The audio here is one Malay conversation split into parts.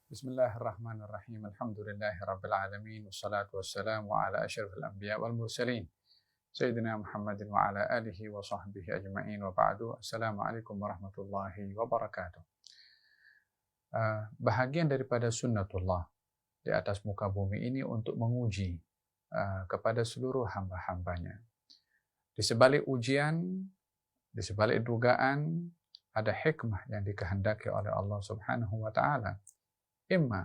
Bismillahirrahmanirrahim. Alhamdulillahirabbil alamin wassalatu wassalamu ala asyrafil anbiya wal mursalin sayyidina Muhammadin wa ala alihi wa sahbihi ajma'in wa ba'du. Assalamualaikum warahmatullahi wabarakatuh. Bahagian daripada sunnatullah di atas muka bumi ini untuk menguji kepada seluruh hamba-hambanya. Di sebalik ujian, di sebalik dugaan, ada hikmah yang dikehendaki oleh Allah Subhanahu wa taala. Imma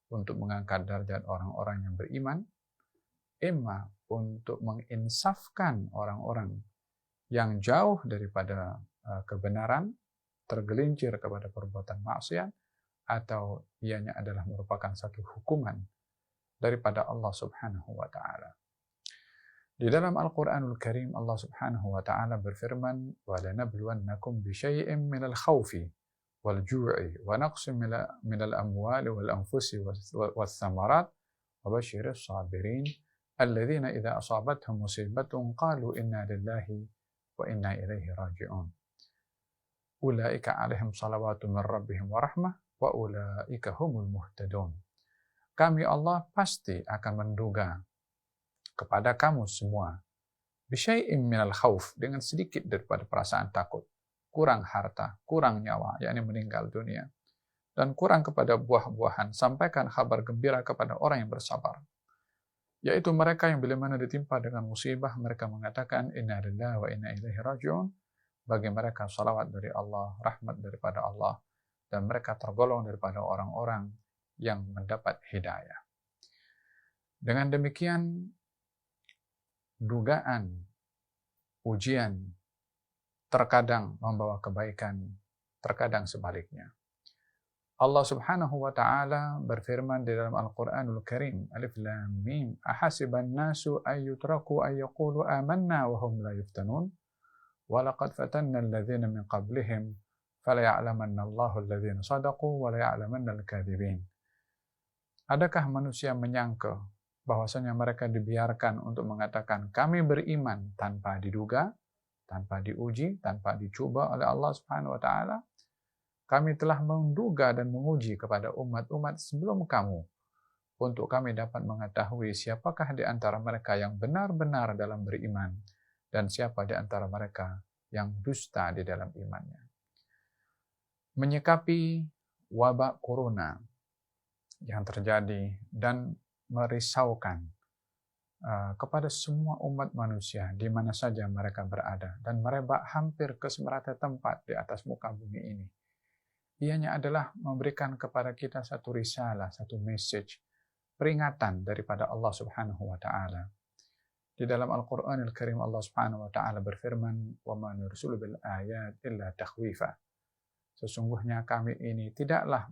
untuk mengangkat derajat orang-orang yang beriman, imma untuk menginsafkan orang-orang yang jauh daripada kebenaran, tergelincir kepada perbuatan maksiat, atau ianya adalah merupakan satu hukuman daripada Allah Subhanahu wa taala. Di dalam Al-Qur'anul Karim Allah Subhanahu wa taala berfirman, "Wa lanabluwannakum bisyai'in minal khaufi wal-ju'i wa naqsin minal amwali wal anfusi was samarat wa basyirus sabirin alladzina idza asabathum musibatun qalu inna lillahi wa inna ilaihi raji'un ulaika 'alaihim shalawatu min rabbihim wa rahmah wa ulaika humul muhtadun." Kami Allah pasti akan menduga kepada kamu semua bisyai'in minal khauf, dengan sedikit daripada perasaan takut, kurang harta, kurang nyawa, yakni meninggal dunia, dan kurang kepada buah-buahan. Sampaikan kabar gembira kepada orang yang bersabar, yaitu mereka yang bila mana ditimpa dengan musibah, mereka mengatakan inna lillahi wa inna ilaihi raji'un. Bagi mereka salawat dari Allah, rahmat daripada Allah, dan mereka tergolong daripada orang-orang yang mendapat hidayah. Dengan demikian, dugaan, ujian terkadang membawa kebaikan, terkadang sebaliknya. Allah Subhanahu wa taala berfirman di dalam Al-Qur'anul Karim, Alif Lam Mim, ahasiban nasu ayyutraku ayyaqulu amanna wa hum la yuftanun wa laqad fatanna alladhina min qablihim falaya'lamanna Allahu alladhina sadaqu wa laya'lamanna al-kadhibin. Adakah manusia menyangka bahwasanya mereka dibiarkan untuk mengatakan kami beriman tanpa diduga, tanpa diuji, tanpa dicoba oleh Allah Subhanahu wa taala? Kami telah menduga dan menguji kepada umat-umat sebelum kamu untuk kami dapat mengetahui siapakah di antara mereka yang benar-benar dalam beriman dan siapa di antara mereka yang dusta di dalam imannya. Menyikapi wabak corona yang terjadi dan merisaukan kepada semua umat manusia di mana saja mereka berada dan merebak hampir ke semerata tempat di atas muka bumi ini. Ianya adalah memberikan kepada kita satu risalah, satu message, peringatan daripada Allah Subhanahu wa taala. Di dalam Al-Qur'anul Karim Allah Subhanahu wa taala berfirman, "Wa ma nursulu bil ayat illa takhwifa." Sesungguhnya kami ini tidaklah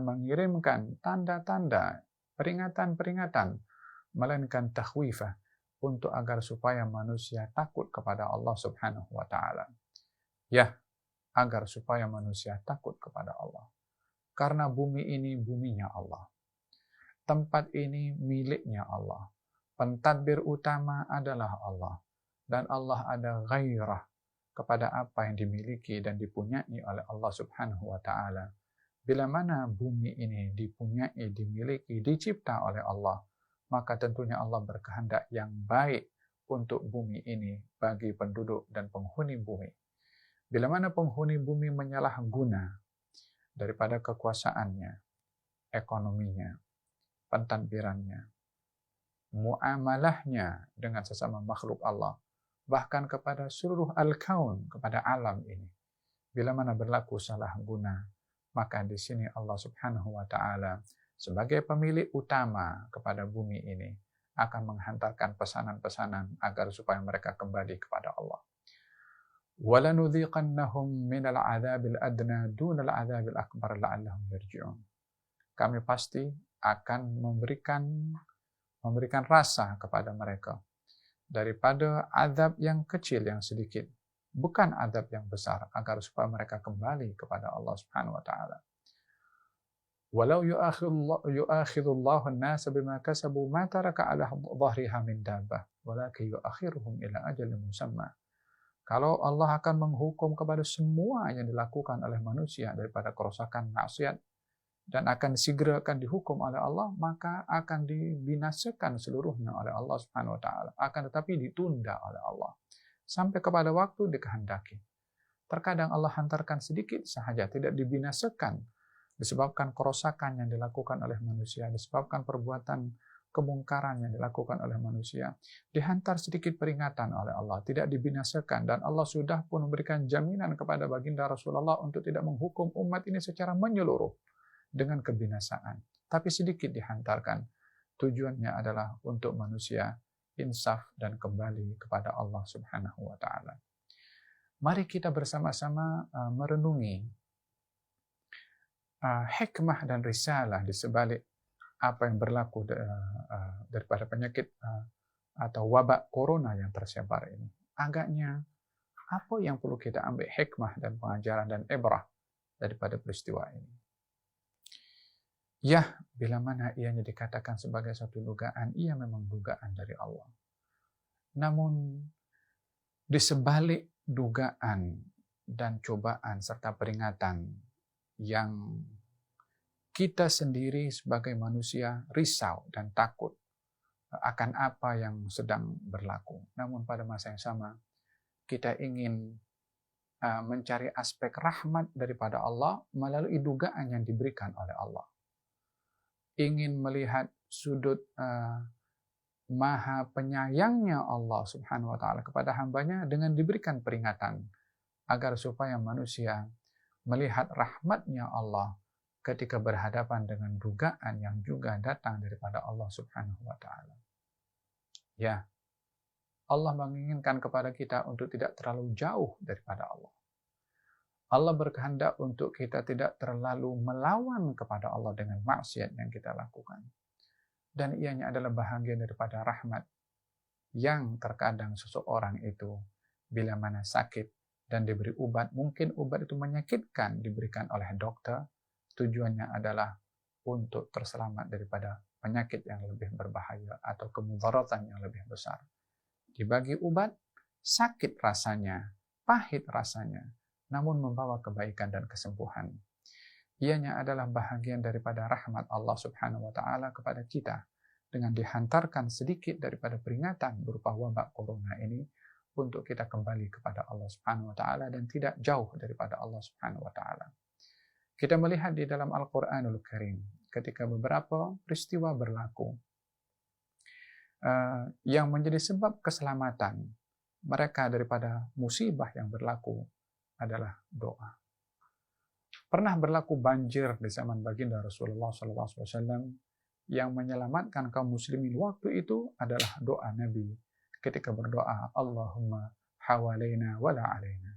mengirimkan tanda-tanda, peringatan-peringatan, melainkan takhwifah, untuk agar supaya manusia takut kepada Allah Subhanahu wa taala. Ya, agar supaya manusia takut kepada Allah. Karena bumi ini buminya Allah. Tempat ini miliknya Allah. Pentadbir utama adalah Allah. Dan Allah ada ghairah kepada apa yang dimiliki dan dipunyai oleh Allah Subhanahu wa taala. Bila mana bumi ini dipunyai, dimiliki, dicipta oleh Allah, maka tentunya Allah berkehendak yang baik untuk bumi ini bagi penduduk dan penghuni bumi. Bila mana penghuni bumi menyalahguna daripada kekuasaannya, ekonominya, pentadbirannya, muamalahnya dengan sesama makhluk Allah, bahkan kepada seluruh al-kaun, kepada alam ini, bila mana berlaku salah guna, maka di sini Allah Subhanahu wa taala sebagai pemilik utama kepada bumi ini akan menghantarkan pesanan-pesanan agar supaya mereka kembali kepada Allah. وَلَنُذِيقَنَّهُمْ مِنَ الْعَذَابِ الْأَدْنَى دُونَ الْعَذَابِ الْأَكْبَرِ لَعَلَّهُمْ يَرْجِعُونَ. Kami pasti akan memberikan rasa kepada mereka daripada azab yang kecil, yang sedikit, bukan azab yang besar, agar supaya mereka kembali kepada Allah Subhanahu wa taala. Walau yu'akhidullahu an-nasa bima kasabu ma taraka 'ala dhahriha min dabbah walakin yu'akhiruhum ila ajalin musamma. Kalau Allah akan menghukum kepada semua yang dilakukan oleh manusia daripada kerosakan maksiat, dan akan segerakan dihukum oleh Allah, maka akan dibinasakan seluruhnya oleh Allah Subhanahu wa taala. Akan tetapi ditunda oleh Allah sampai kepada waktu dikehendaki. Terkadang Allah hantarkan sedikit sahaja, tidak dibinasakan disebabkan kerosakan yang dilakukan oleh manusia, disebabkan perbuatan kemungkaran yang dilakukan oleh manusia. Dihantar sedikit peringatan oleh Allah, tidak dibinasakan, dan Allah sudah pun memberikan jaminan kepada baginda Rasulullah untuk tidak menghukum umat ini secara menyeluruh dengan kebinasaan. Tapi sedikit dihantarkan. Tujuannya adalah untuk manusia insaf dan kembali kepada Allah Subhanahu wa taala. Mari kita bersama-sama merenungi hikmah dan risalah di sebalik apa yang berlaku daripada penyakit atau wabak corona yang tersebar ini. Agaknya apa yang perlu kita ambil hikmah dan pengajaran dan ibrah daripada peristiwa ini? Ya, bila mana ianya dikatakan sebagai satu dugaan, ia memang dugaan dari Allah. Namun di sebalik dugaan dan cobaan serta peringatan yang kita sendiri sebagai manusia risau dan takut akan apa yang sedang berlaku. Namun pada masa yang sama, kita ingin mencari aspek rahmat daripada Allah melalui dugaan yang diberikan oleh Allah. Ingin melihat sudut maha penyayangnya Allah Subhanahu wa taala kepada hambanya dengan diberikan peringatan agar supaya manusia melihat rahmatnya Allah ketika berhadapan dengan dugaan yang juga datang daripada Allah Subhanahu wa taala. Ya, Allah menginginkan kepada kita untuk tidak terlalu jauh daripada Allah. Allah berkehendak untuk kita tidak terlalu melawan kepada Allah dengan maksiat yang kita lakukan. Dan ianya adalah bahagian daripada rahmat yang terkadang seseorang itu bila mana sakit dan diberi obat, mungkin obat itu menyakitkan diberikan oleh dokter, tujuannya adalah untuk terselamat daripada penyakit yang lebih berbahaya atau kemudaratan yang lebih besar. Dibagi obat, sakit rasanya, pahit rasanya, namun membawa kebaikan dan kesembuhan. Ianya adalah bahagian daripada rahmat Allah Subhanahu wa taala kepada kita dengan dihantarkan sedikit daripada peringatan berupa wabak corona ini untuk kita kembali kepada Allah Subhanahu wa taala dan tidak jauh daripada Allah Subhanahu wa taala. Kita melihat di dalam Al-Quranul Karim ketika beberapa peristiwa berlaku yang menjadi sebab keselamatan mereka daripada musibah yang berlaku adalah doa. Pernah berlaku banjir di zaman baginda Rasulullah SAW yang menyelamatkan kaum muslimin waktu itu adalah doa Nabi ketika berdoa, Allahumma hawalaina wala alaina.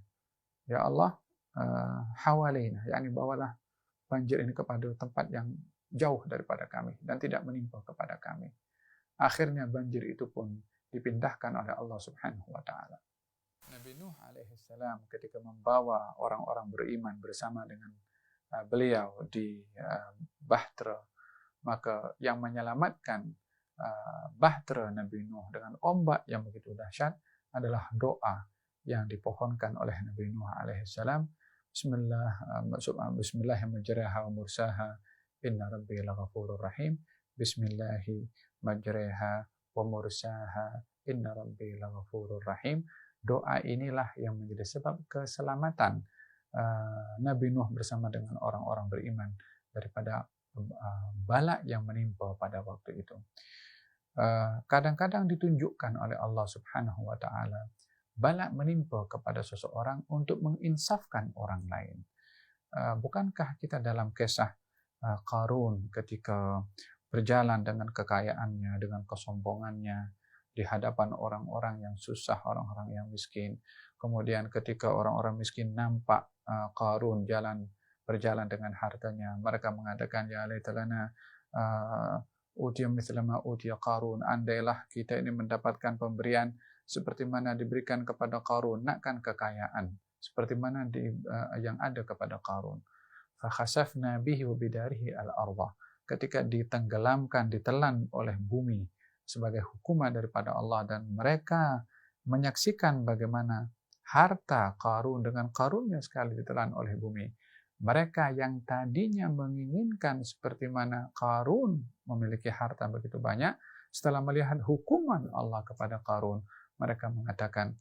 Ya Allah, hawalaina, yakni bawalah banjir ini kepada tempat yang jauh daripada kami dan tidak menimpa kepada kami. Akhirnya banjir itu pun dipindahkan oleh Allah Subhanahu wa taala. Nabi Nuh alaihissalam ketika membawa orang-orang beriman bersama dengan beliau di Bahtera, maka yang menyelamatkan Bahtera Nabi Nuh dengan ombak yang begitu dahsyat adalah doa yang dipohonkan oleh Nabi Nuh alaihissalam. Bismillah majraha wa mursaha inna rabbi laghafurur rahim. Bismillahi majraha wa mursaha inna rabbi laghafurur rahim. Doa inilah yang menjadi sebab keselamatan Nabi Nuh bersama dengan orang-orang beriman daripada bala yang menimpa pada waktu itu. Kadang-kadang ditunjukkan oleh Allah Subhanahu wa taala bala menimpa kepada seseorang untuk menginsafkan orang lain. Bukankah kita dalam kisah Qarun ketika berjalan dengan kekayaannya, dengan kesombongannya di hadapan orang-orang yang susah, orang-orang yang miskin. Kemudian ketika orang-orang miskin nampak Qarun berjalan dengan hartanya, mereka mengatakan, ya laitalana utiya mithla ma utiya Qarun, andailah kita ini mendapatkan pemberian seperti mana diberikan kepada Qarun, nakkan kekayaan seperti mana yang ada kepada Qarun. Fakhasafna bihi wa bidarihi al-ardh. Ketika ditenggelamkan, ditelan oleh bumi sebagai hukuman daripada Allah, dan mereka menyaksikan bagaimana harta Qarun dengan karunnya sekali ditelan oleh bumi, Mereka yang tadinya menginginkan seperti mana Qarun memiliki harta begitu banyak, setelah melihat hukuman Allah kepada Qarun, mereka mengatakan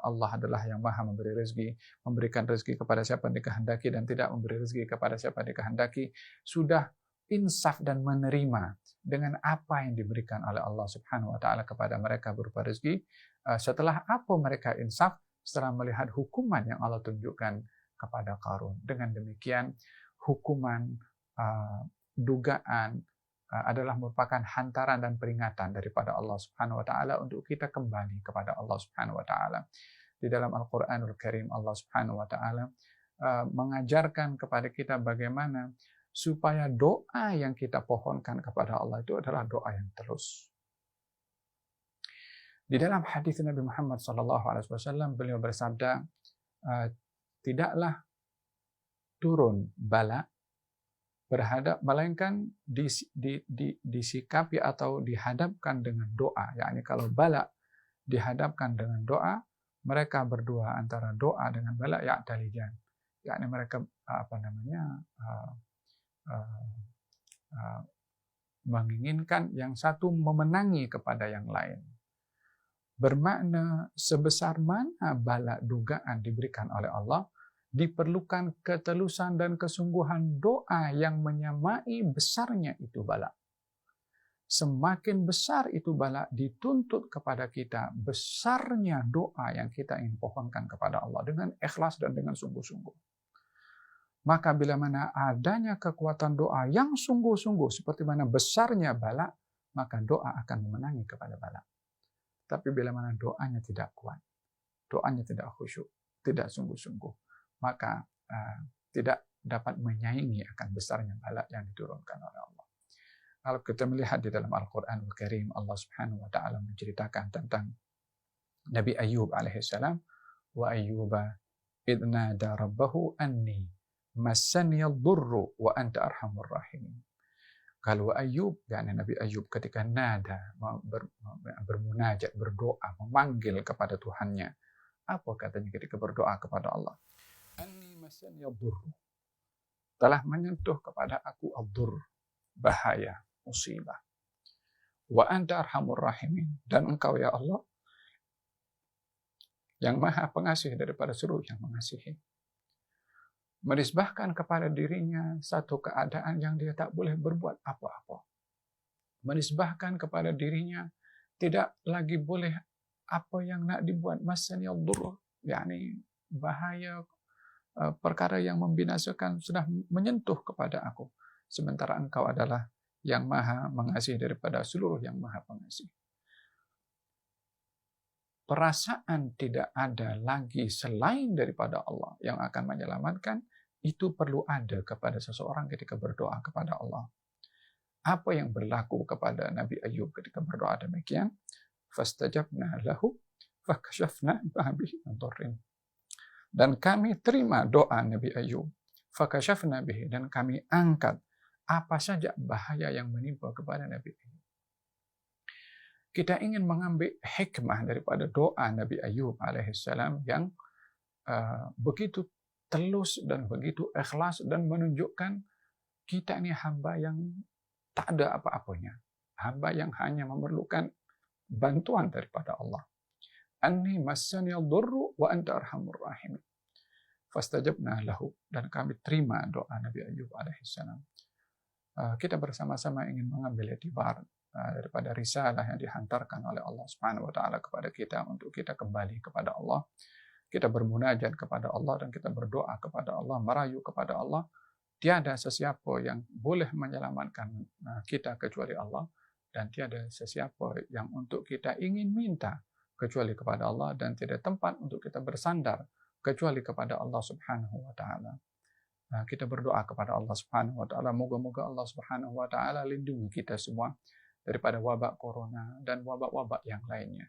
Allah adalah yang maha memberi rezeki, memberikan rezeki kepada siapa yang dikehendaki dan tidak memberi rezeki kepada siapa yang dikehendaki. Sudah insaf dan menerima dengan apa yang diberikan oleh Allah Subhanahu wa taala kepada mereka berupa rezeki. Setelah apa mereka insaf? Setelah melihat hukuman yang Allah tunjukkan kepada Qarun. Dengan demikian, hukuman, dugaan adalah merupakan hantaran dan peringatan daripada Allah Subhanahu wa taala untuk kita kembali kepada Allah Subhanahu wa taala. Di dalam Al-Qur'anul Karim, Allah Subhanahu wa taala mengajarkan kepada kita bagaimana supaya doa yang kita pohonkan kepada Allah itu adalah doa yang terus. Di dalam hadis Nabi Muhammad SAW, beliau bersabda, tidaklah turun bala melainkan disikapi atau dihadapkan dengan doa. Yakni kalau bala dihadapkan dengan doa, mereka berdua antara doa dengan bala ya'talijan. Yakni mereka menginginkan yang satu memenangi kepada yang lain. Bermakna sebesar mana bala dugaan diberikan oleh Allah, diperlukan ketulusan dan kesungguhan doa yang menyamai besarnya itu bala. Semakin besar itu bala, dituntut kepada kita besarnya doa yang kita ingin pohonkan kepada Allah dengan ikhlas dan dengan sungguh-sungguh. Maka bila mana adanya kekuatan doa yang sungguh-sungguh seperti mana besarnya bala, maka doa akan memenangi kepada bala. Tapi bila mana doanya tidak kuat, doanya tidak khusyuk, tidak sungguh-sungguh, maka tidak dapat menyaingi akan besarnya bala yang diturunkan oleh Allah. Kalau kita melihat di dalam Al-Quranul Karim, Allah Subhanahu wa taala menceritakan tentang Nabi Ayyub alaihissalam, wa ayyuba idh nada rabbahu anni massani ad-durru wa anta arhamur rahimin. Kalau Ayyub, yakni Nabi Ayyub ketika nada, bermunajat, berdoa, memanggil kepada Tuhannya, apa katanya ketika berdoa kepada Allah? Anni massani ad-durru, telah menyentuh kepada aku ad-durr, bahaya, musibah. Wa anta arhamur rahimin, dan engkau ya Allah yang maha pengasih daripada seluruh yang mengasihi. Menisbahkan kepada dirinya satu keadaan yang dia tak boleh berbuat apa-apa. Menisbahkan kepada dirinya tidak lagi boleh apa yang nak dibuat. Massani ad-durr, yakni bahaya, perkara yang membinasakan sudah menyentuh kepada aku. Sementara engkau adalah yang maha mengasihi daripada seluruh yang maha pengasih. Perasaan tidak ada lagi selain daripada Allah yang akan menyelamatkan, itu perlu ada kepada seseorang ketika berdoa kepada Allah. Apa yang berlaku kepada Nabi Ayyub ketika berdoa demikian? Fastajabna lahu fakashafna ma bihi min dhurrin. Dan kami terima doa Nabi Ayyub. Fakashafna bihi, dan kami angkat apa saja bahaya yang menimpa kepada Nabi Ayyub. Kita ingin mengambil hikmah daripada doa Nabi Ayyub alaihissalam yang begitu telus dan begitu ikhlas dan menunjukkan kita ini hamba yang tak ada apa-apanya. Hamba yang hanya memerlukan bantuan daripada Allah. Anni massani ad-durru wa anta arhamur rahimin. Fastajabna lahu, dan kami terima doa Nabi Ayyub alaihissalam. Kita bersama-sama ingin mengambil etibar daripada risalah yang dihantarkan oleh Allah Subhanahu wa taala kepada kita untuk kita kembali kepada Allah. Kita bermunajat kepada Allah dan kita berdoa kepada Allah, merayu kepada Allah. Tiada sesiapa yang boleh menyelamatkan kita kecuali Allah, dan tiada sesiapa yang untuk kita ingin minta kecuali kepada Allah, dan tiada tempat untuk kita bersandar kecuali kepada Allah Subhanahu wa taala. Kita berdoa kepada Allah Subhanahu wa taala, moga-moga Allah Subhanahu wa taala lindungi kita semua daripada wabak corona dan wabak-wabak yang lainnya.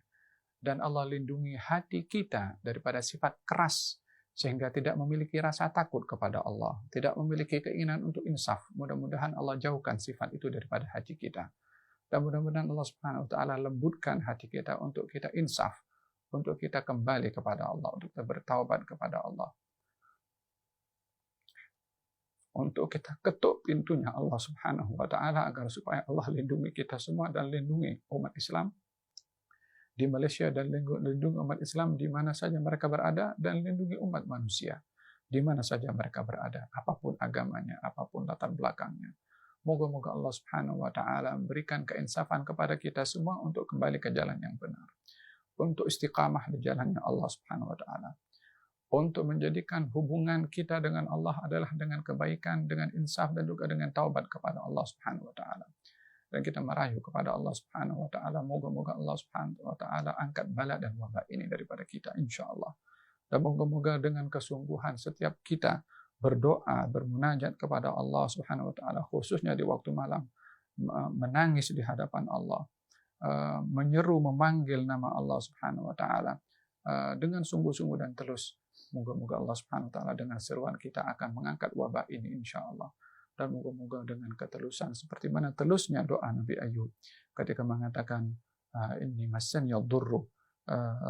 Dan Allah lindungi hati kita daripada sifat keras, sehingga tidak memiliki rasa takut kepada Allah, tidak memiliki keinginan untuk insaf. Mudah-mudahan Allah jauhkan sifat itu daripada hati kita. Dan mudah-mudahan Allah Subhanahu wa taala lembutkan hati kita untuk kita insaf, untuk kita kembali kepada Allah, untuk kita bertaubat kepada Allah. untuk kita ketuk pintunya Allah Subhanahu wa taala agar supaya Allah lindungi kita semua dan lindungi umat Islam di Malaysia dan lindungi umat Islam di mana saja mereka berada dan lindungi umat manusia di mana saja mereka berada, apapun agamanya, apapun latar belakangnya. Moga-moga Allah Subhanahu wa taala memberikan keinsafan kepada kita semua untuk kembali ke jalan yang benar. Untuk istiqamah di jalannya Allah Subhanahu wa taala. Untuk menjadikan hubungan kita dengan Allah adalah dengan kebaikan, dengan insaf dan juga dengan taubat kepada Allah Subhanahu wa taala. Dan kita merayu kepada Allah Subhanahu wa taala, moga-moga Allah Subhanahu wa taala angkat bala dan wabah ini daripada kita insyaallah. Dan moga-moga dengan kesungguhan setiap kita berdoa, bermunajat kepada Allah Subhanahu wa taala, khususnya di waktu malam, menangis di hadapan Allah, menyeru memanggil nama Allah Subhanahu wa taala dengan sungguh-sungguh dan tulus. Moga-moga Allah Subhanahu wa taala dengan seruan kita akan mengangkat wabah ini insyaallah. Dan moga-moga dengan ketelusan seperti mana telusnya doa Nabi Ayub ketika mengatakan inni massani yadurru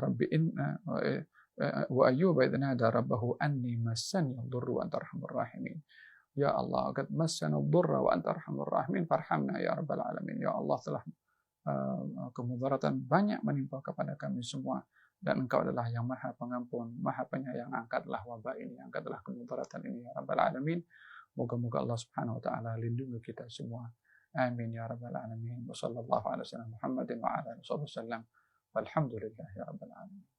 rabbi inna wa ayyuba idh nada rabbahu anni massani yadurru wa anta arhamur rahimin. Ya Allah, qad massana ad-durra wa anta arhamur rahimin farhamna ya rabbal alamin. Ya Allah, telah kemudaratan banyak menimpa kepada kami semua dan Engkau adalah yang Maha Pengampun, Maha Penyayang. Angkatlah wabah ini, angkatlah kemudaratan ini ya rabbal alamin. Moga-moga Allah Subhanahu wa taala lindungi kita semua. Amin ya rabbal alamin. Wa sallallahu ala sayyidina Muhammadin wa ala alihi wasallam. Walhamdulillahi rabbil alamin.